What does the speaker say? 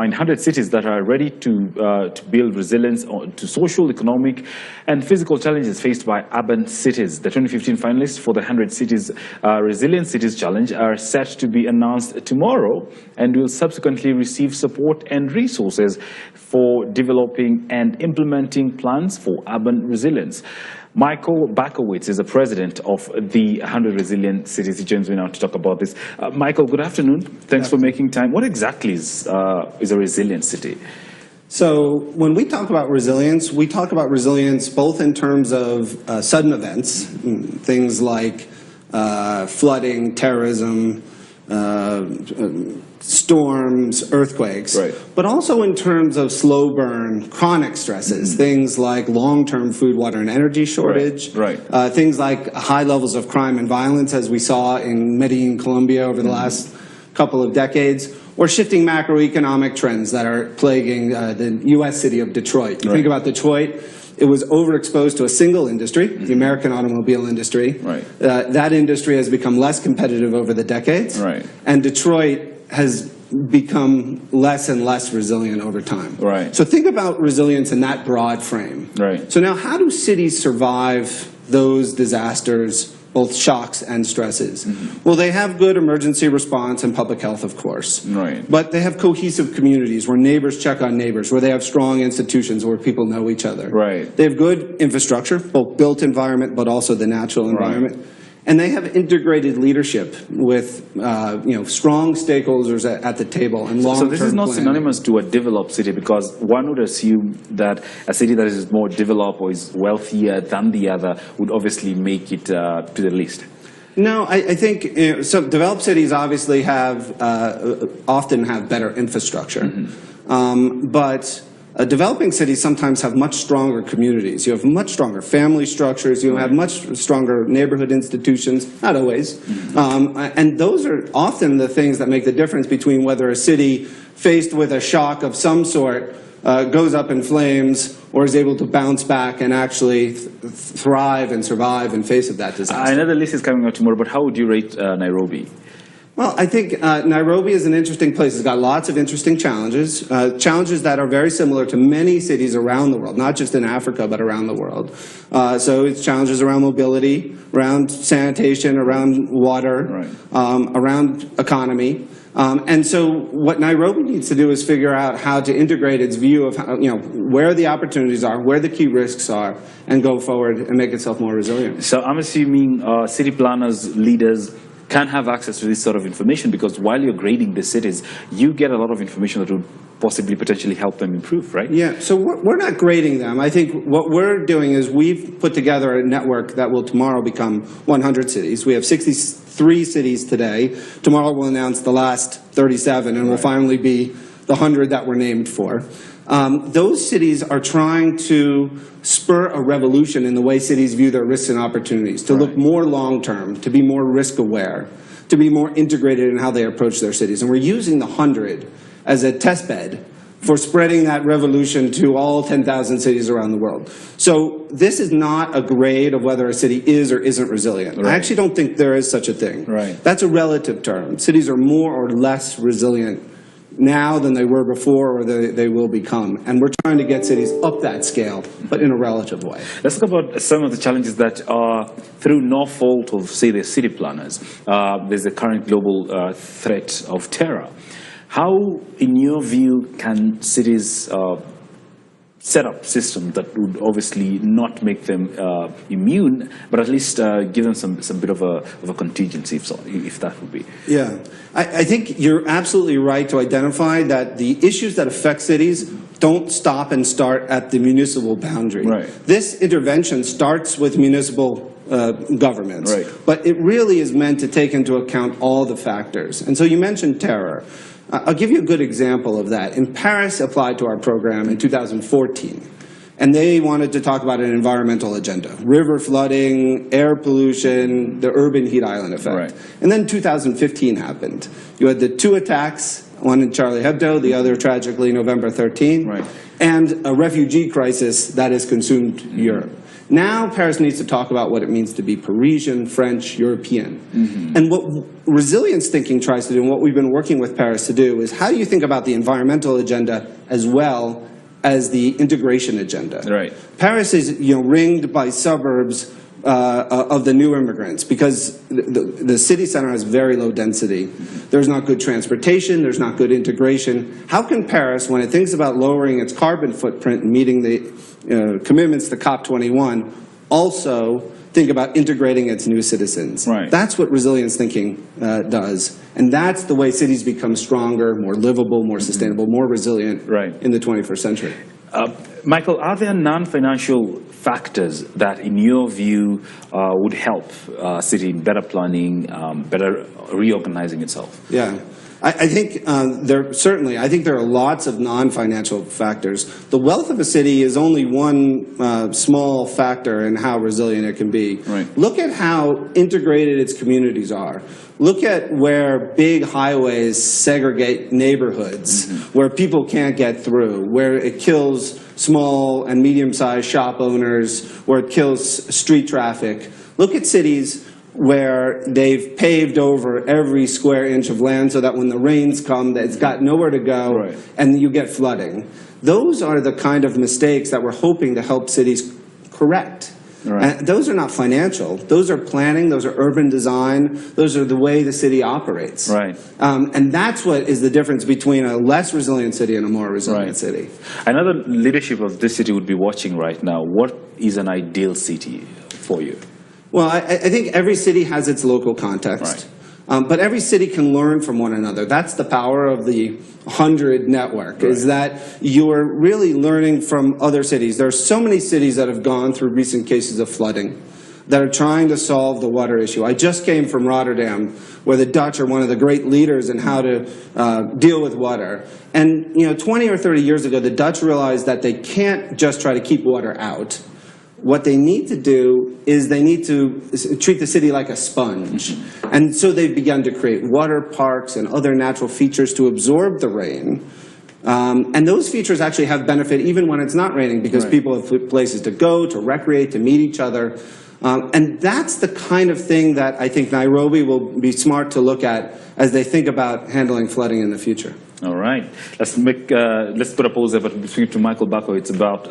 find 100 cities that are ready to build resilience to social, economic, and physical challenges faced by urban cities. The 2015 finalists for the 100 Cities Resilient Cities Challenge are set to be announced tomorrow and will subsequently receive support and resources for developing and implementing plans for urban resilience. Michael Bakowitz is the president of the 100 Resilient Cities. He joins me now to talk about this. Michael, good afternoon. Thanks for making time. What exactly is a resilient city? So when we talk about resilience, we talk about resilience both in terms of sudden events, things like flooding, terrorism, storms, earthquakes, right, but also in terms of slow burn, chronic stresses, things like long-term food, water, and energy shortage, right. Things like high levels of crime and violence, as we saw in Medellin, Colombia over the last couple of decades, or shifting macroeconomic trends that are plaguing the U.S. city of Detroit. You think about Detroit, it was overexposed to a single industry, the American automobile industry. Right. That industry has become less competitive over the decades, right, and Detroit has become less and less resilient over time. Right. So think about resilience in that broad frame. Right. So now how do cities survive those disasters, both shocks and stresses? Well, they have good emergency response and public health, of course. Right. But they have cohesive communities where neighbors check on neighbors, where they have strong institutions where people know each other. Right. They have good infrastructure, both built environment but also the natural environment. Right. And they have integrated leadership with strong stakeholders at the table and long-term So this is not synonymous to a developed city, because one would assume that a city that is more developed or is wealthier than the other would obviously make it to the list. No, I think so. Developed cities obviously often have better infrastructure, but developing cities sometimes have much stronger communities. You have much stronger family structures. You have much stronger neighborhood institutions. Not always. And those are often the things that make the difference between whether a city faced with a shock of some sort goes up in flames or is able to bounce back and actually thrive and survive in face of that disaster. I know the list is coming out tomorrow, but how would you rate Nairobi? Well, I think Nairobi is an interesting place. It's got lots of interesting challenges, challenges that are very similar to many cities around the world, not just in Africa, but around the world. So it's challenges around mobility, around sanitation, around water, around economy. And so what Nairobi needs to do is figure out how to integrate its view of how, where the opportunities are, where the key risks are, and go forward and make itself more resilient. So I'm assuming city planners, leaders, can have access to this sort of information, because while you're grading the cities, you get a lot of information that would possibly potentially help them improve, right? Yeah, so we're not grading them. I think what we're doing is we've put together a network that will tomorrow become 100 cities. We have 63 cities today. Tomorrow we'll announce the last 37, and we'll finally be the 100 that we're named for. Those cities are trying to spur a revolution in the way cities view their risks and opportunities, to look more long-term, to be more risk-aware, to be more integrated in how they approach their cities. And we're using the 100 as a test bed for spreading that revolution to all 10,000 cities around the world. So this is not a grade of whether a city is or isn't resilient. I actually don't think there is such a thing. That's a relative term. Cities are more or less resilient now than they were before, or they will become. And we're trying to get cities up that scale, but in a relative way. Let's talk about some of the challenges that are through no fault of, say, the city planners. There's the current global threat of terror. How, in your view, can cities set up systems that would obviously not make them immune, but at least give them some bit of a contingency, if that would be? Yeah, I think you're absolutely right to identify that the issues that affect cities don't stop and start at the municipal boundary. This intervention starts with municipal governments, but it really is meant to take into account all the factors. And so you mentioned terror. I'll give you a good example of that. In Paris applied to our program in 2014, and they wanted to talk about an environmental agenda: river flooding, air pollution, the urban heat island effect. And then 2015 happened. You had the two attacks, one in Charlie Hebdo, the other tragically November 13, and a refugee crisis that has consumed Europe. Now Paris needs to talk about what it means to be Parisian, French, European. And what resilience thinking tries to do, and what we've been working with Paris to do, is how do you think about the environmental agenda as well as the integration agenda? Right. Paris is ringed by suburbs of the new immigrants because the city center has very low density. There's not good transportation, there's not good integration. How can Paris, when it thinks about lowering its carbon footprint and meeting the commitments to COP21, also think about integrating its new citizens? Right. That's what resilience thinking does. And that's the way cities become stronger, more livable, more sustainable, more resilient in the 21st century. Michael, are there non-financial factors that, in your view, would help a city in better planning, better reorganizing itself? Yeah. I think I think there are lots of non-financial factors. The wealth of a city is only one small factor in how resilient it can be. Right. Look at how integrated its communities are. Look at where big highways segregate neighborhoods, where people can't get through, where it kills small and medium-sized shop owners, where it kills street traffic. Look at cities where they've paved over every square inch of land so that when the rains come, it's got nowhere to go, and you get flooding. Those are the kind of mistakes that we're hoping to help cities correct. And those are not financial. Those are planning. Those are urban design. Those are the way the city operates. And that's what is the difference between a less resilient city and a more resilient city. Another leadership of this city would be watching right now. What is an ideal city for you? Well, I think every city has its local context. But every city can learn from one another. That's the power of the 100 network, is that you're really learning from other cities. There are so many cities that have gone through recent cases of flooding that are trying to solve the water issue. I just came from Rotterdam, where the Dutch are one of the great leaders in how to deal with water. And 20 or 30 years ago, the Dutch realized that they can't just try to keep water out. What they need to do is they need to treat the city like a sponge. And so they've begun to create water parks and other natural features to absorb the rain. And those features actually have benefit even when it's not raining, because people have places to go, to recreate, to meet each other. And that's the kind of thing that I think Nairobi will be smart to look at as they think about handling flooding in the future. All right. Let's put a pause there, but speak to Michael Bako. It's about